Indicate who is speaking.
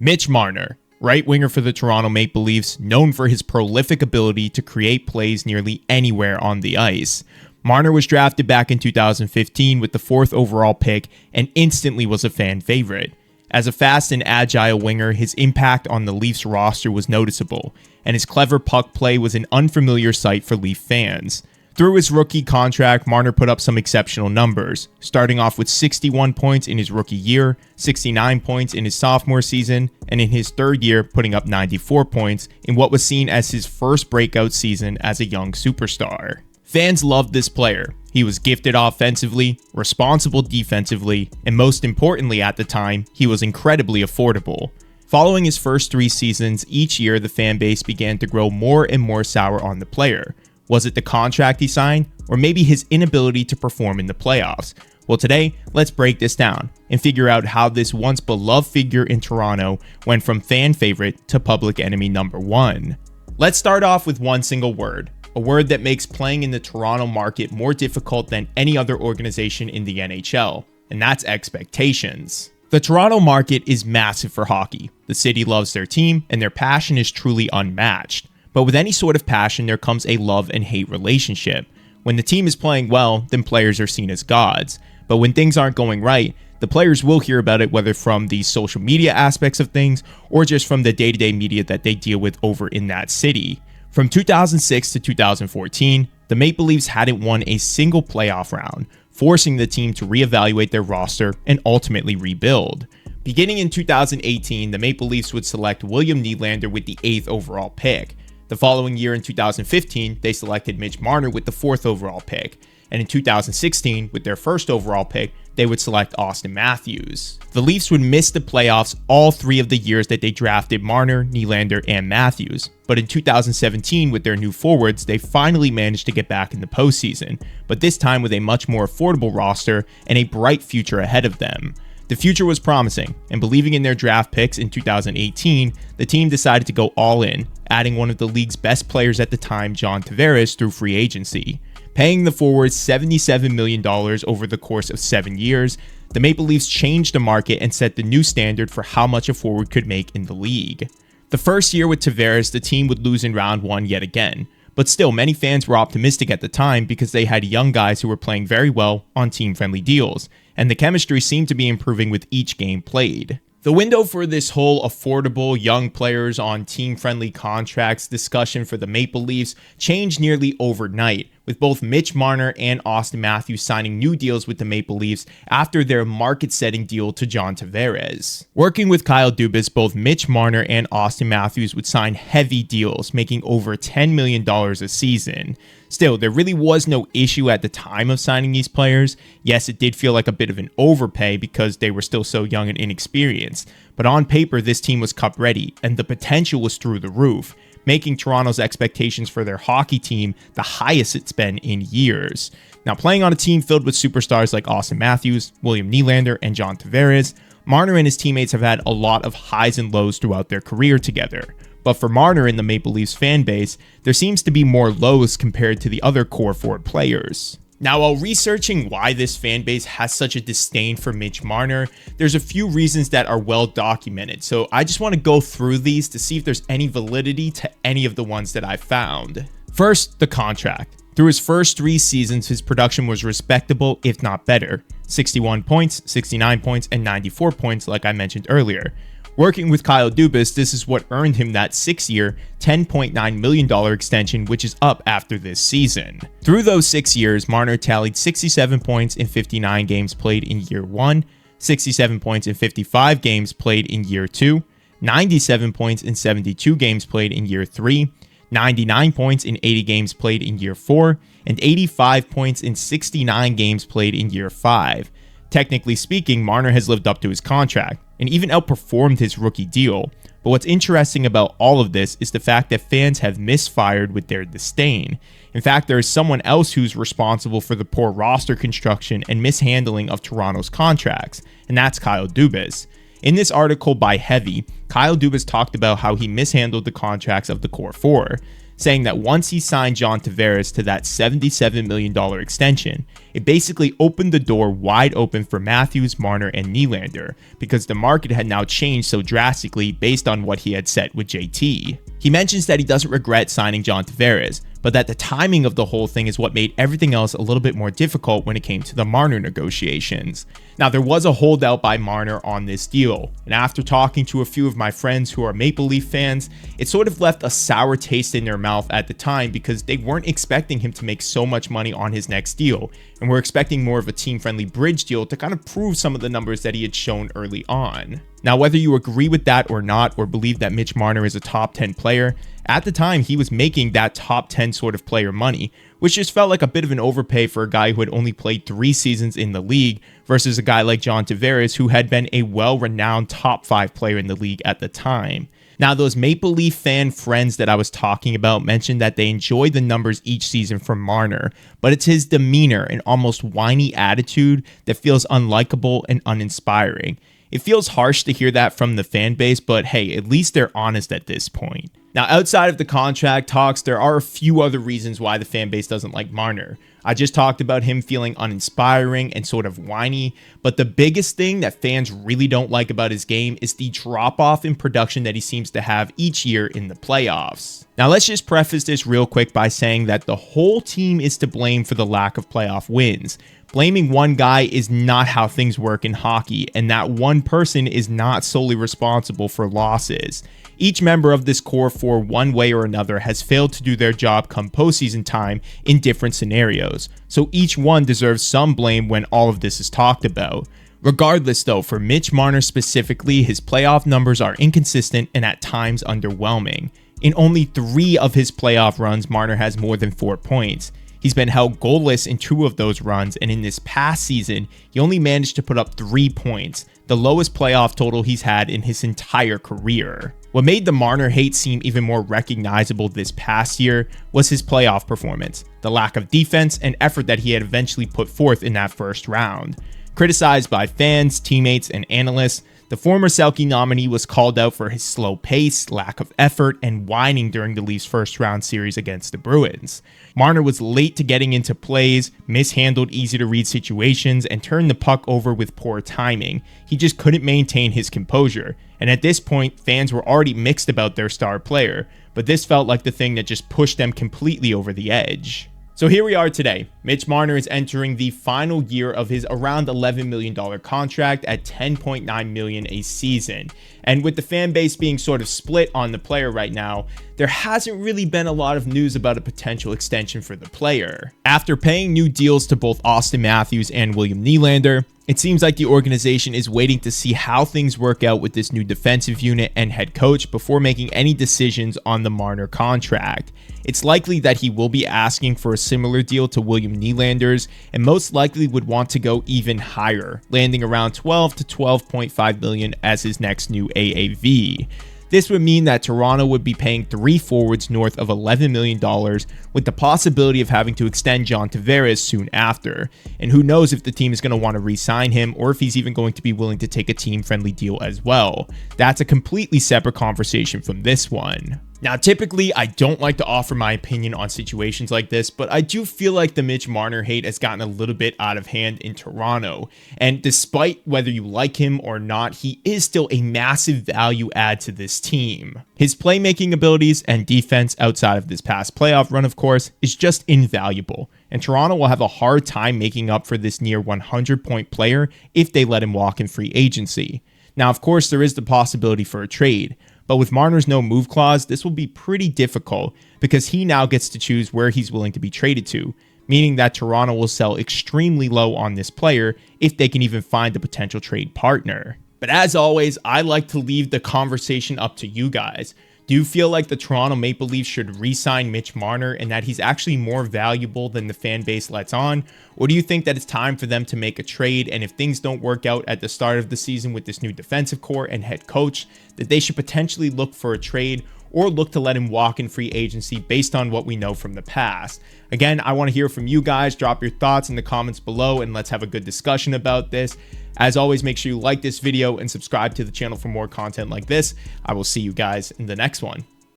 Speaker 1: Mitch Marner, right winger for the Toronto Maple Leafs, known for his prolific ability to create plays nearly anywhere on the ice. Marner was drafted back in 2015 with the 4th overall pick and instantly was a fan favorite. As a fast and agile winger, his impact on the Leafs roster was noticeable, and his clever puck play was an unfamiliar sight for Leaf fans. Through his rookie contract, Marner put up some exceptional numbers, starting off with 61 points in his rookie year, 69 points in his sophomore season, and in his third year putting up 94 points in what was seen as his first breakout season as a young superstar. Fans loved this player. He was gifted offensively, responsible defensively, and most importantly at the time, he was incredibly affordable. Following his first 3 seasons, each year the fan base began to grow more and more sour on the player. Was it the contract he signed, or maybe his inability to perform in the playoffs? Well, today, let's break this down and figure out how this once beloved figure in Toronto went from fan favorite to public enemy number 1. Let's start off with one single word, a word that makes playing in the Toronto market more difficult than any other organization in the NHL, and that's expectations. The Toronto market is massive for hockey. The city loves their team, and their passion is truly unmatched. But with any sort of passion, there comes a love and hate relationship. When the team is playing well, then players are seen as gods. But when things aren't going right, the players will hear about it, whether from the social media aspects of things or just from the day-to-day media that they deal with over in that city. From 2006 to 2014, the Maple Leafs hadn't won a single playoff round, forcing the team to reevaluate their roster and ultimately rebuild. Beginning in 2018, the Maple Leafs would select William Nylander with the 8th overall pick. The following year in 2015, they selected Mitch Marner with the 4th overall pick. And in 2016, with their 1st overall pick, they would select Austin Matthews. The Leafs would miss the playoffs all 3 of the years that they drafted Marner, Nylander, and Matthews. But in 2017, with their new forwards, they finally managed to get back in the postseason, but this time with a much more affordable roster and a bright future ahead of them. The future was promising, and believing in their draft picks in 2018, the team decided to go all in, adding one of the league's best players at the time, John Tavares, through free agency. Paying the forwards $77 million over the course of 7 years, the Maple Leafs changed the market and set the new standard for how much a forward could make in the league. The first year with Tavares, the team would lose in round 1 yet again, but still many fans were optimistic at the time because they had young guys who were playing very well on team-friendly deals, and the chemistry seemed to be improving with each game played. The window for this whole affordable young players on team-friendly contracts discussion for the Maple Leafs changed nearly overnight, with both Mitch Marner and Austin Matthews signing new deals with the Maple Leafs after their market-setting deal to John Tavares. Working with Kyle Dubas, both Mitch Marner and Austin Matthews would sign heavy deals, making over $10 million a season. Still, there really was no issue at the time of signing these players. Yes, it did feel like a bit of an overpay because they were still so young and inexperienced, but on paper this team was cup ready and the potential was through the roof, making Toronto's expectations for their hockey team the highest it's been in years. Now, playing on a team filled with superstars like Austin Matthews, William Nylander, and John Tavares, Marner and his teammates have had a lot of highs and lows throughout their career together. But for Marner and the Maple Leafs fan base, there seems to be more lows compared to the other core forward players. Now, while researching why this fan base has such a disdain for Mitch Marner, there's a few reasons that are well documented. So I just want to go through these to see if there's any validity to any of the ones that I found. First, the contract. Through his first 3 seasons, his production was respectable, if not better. 61 points, 69 points, and 94 points like I mentioned earlier. Working with Kyle Dubas, this is what earned him that 6-year, $10.9 million extension, which is up after this season. Through those 6 years, Marner tallied 67 points in 59 games played in year 1, 67 points in 55 games played in year 2, 97 points in 72 games played in year 3, 99 points in 80 games played in year 4, and 85 points in 69 games played in year 5. Technically speaking, Marner has lived up to his contract and even outperformed his rookie deal. But what's interesting about all of this is the fact that fans have misfired with their disdain. In fact, there is someone else who's responsible for the poor roster construction and mishandling of Toronto's contracts, and that's Kyle Dubas. In this article by Heavy, Kyle Dubas talked about how he mishandled the contracts of the core four. saying that once he signed John Tavares to that $77 million extension, it basically opened the door wide open for Matthews, Marner, and Nylander, because the market had now changed so drastically based on what he had set with JT. He mentions that he doesn't regret signing John Tavares, but that the timing of the whole thing is what made everything else a little bit more difficult when it came to the Marner negotiations. Now, there was a holdout by Marner on this deal, and after talking to a few of my friends who are Maple Leaf fans, it sort of left a sour taste in their mouth at the time because they weren't expecting him to make so much money on his next deal, and were expecting more of a team-friendly bridge deal to kind of prove some of the numbers that he had shown early on. Now, whether you agree with that or not, or believe that Mitch Marner is a top 10 player, at the time he was making that top 10 sort of player money, which just felt like a bit of an overpay for a guy who had only played 3 seasons in the league versus a guy like John Tavares who had been a well-renowned top 5 player in the league at the time. Now, those Maple Leaf fan friends that I was talking about mentioned that they enjoy the numbers each season from Marner, but it's his demeanor and almost whiny attitude that feels unlikable and uninspiring. It feels harsh to hear that from the fan base, but hey, at least they're honest at this point. Now, outside of the contract talks, there are a few other reasons why the fan base doesn't like Marner. I just talked about him feeling uninspiring and sort of whiny, but the biggest thing that fans really don't like about his game is the drop-off in production that he seems to have each year in the playoffs. Now, let's just preface this real quick by saying that the whole team is to blame for the lack of playoff wins. Blaming one guy is not how things work in hockey, and that one person is not solely responsible for losses. Each member of this core for one way or another has failed to do their job come postseason time in different scenarios, so each one deserves some blame when all of this is talked about. Regardless though, for Mitch Marner specifically, his playoff numbers are inconsistent and at times underwhelming. In only 3 of his playoff runs, Marner has more than 4 points. He's been held goalless in 2 of those runs, and in this past season, he only managed to put up 3 points, the lowest playoff total he's had in his entire career. What made the Marner hate seem even more recognizable this past year was his playoff performance, the lack of defense and effort that he had eventually put forth in that first round. Criticized by fans, teammates, and analysts, the former Selke nominee was called out for his slow pace, lack of effort, and whining during the Leafs' first-round series against the Bruins. Marner was late to getting into plays, mishandled easy-to-read situations, and turned the puck over with poor timing. He just couldn't maintain his composure, and at this point, fans were already mixed about their star player, but this felt like the thing that just pushed them completely over the edge. So here we are today. Mitch Marner is entering the final year of his around $11 million contract at $10.9 million a season. And with the fan base being sort of split on the player right now, there hasn't really been a lot of news about a potential extension for the player. After paying new deals to both Austin Matthews and William Nylander, it seems like the organization is waiting to see how things work out with this new defensive unit and head coach before making any decisions on the Marner contract. It's likely that he will be asking for a similar deal to William Nylander's and most likely would want to go even higher, landing around $12 to $12.5 million as his next new AAV. This would mean that Toronto would be paying 3 forwards north of $11 million, with the possibility of having to extend John Tavares soon after. And who knows if the team is going to want to re-sign him or if he's even going to be willing to take a team-friendly deal as well. That's a completely separate conversation from this one. Now, typically, I don't like to offer my opinion on situations like this, but I do feel like the Mitch Marner hate has gotten a little bit out of hand in Toronto. And despite whether you like him or not, he is still a massive value add to this team. His playmaking abilities and defense outside of this past playoff run, of course, is just invaluable. And Toronto will have a hard time making up for this near 100-point player if they let him walk in free agency. Now, of course, there is the possibility for a trade. But with Marner's no move clause, this will be pretty difficult because he now gets to choose where he's willing to be traded to, meaning that Toronto will sell extremely low on this player if they can even find a potential trade partner. But as always, I like to leave the conversation up to you guys. Do you feel like the Toronto Maple Leafs should re-sign Mitch Marner and that he's actually more valuable than the fan base lets on? Or do you think that it's time for them to make a trade, and if things don't work out at the start of the season with this new defensive core and head coach, that they should potentially look for a trade or look to let him walk in free agency based on what we know from the past? Again, I want to hear from you guys. Drop your thoughts in the comments below and let's have a good discussion about this. As always, make sure you like this video and subscribe to the channel for more content like this. I will see you guys in the next one.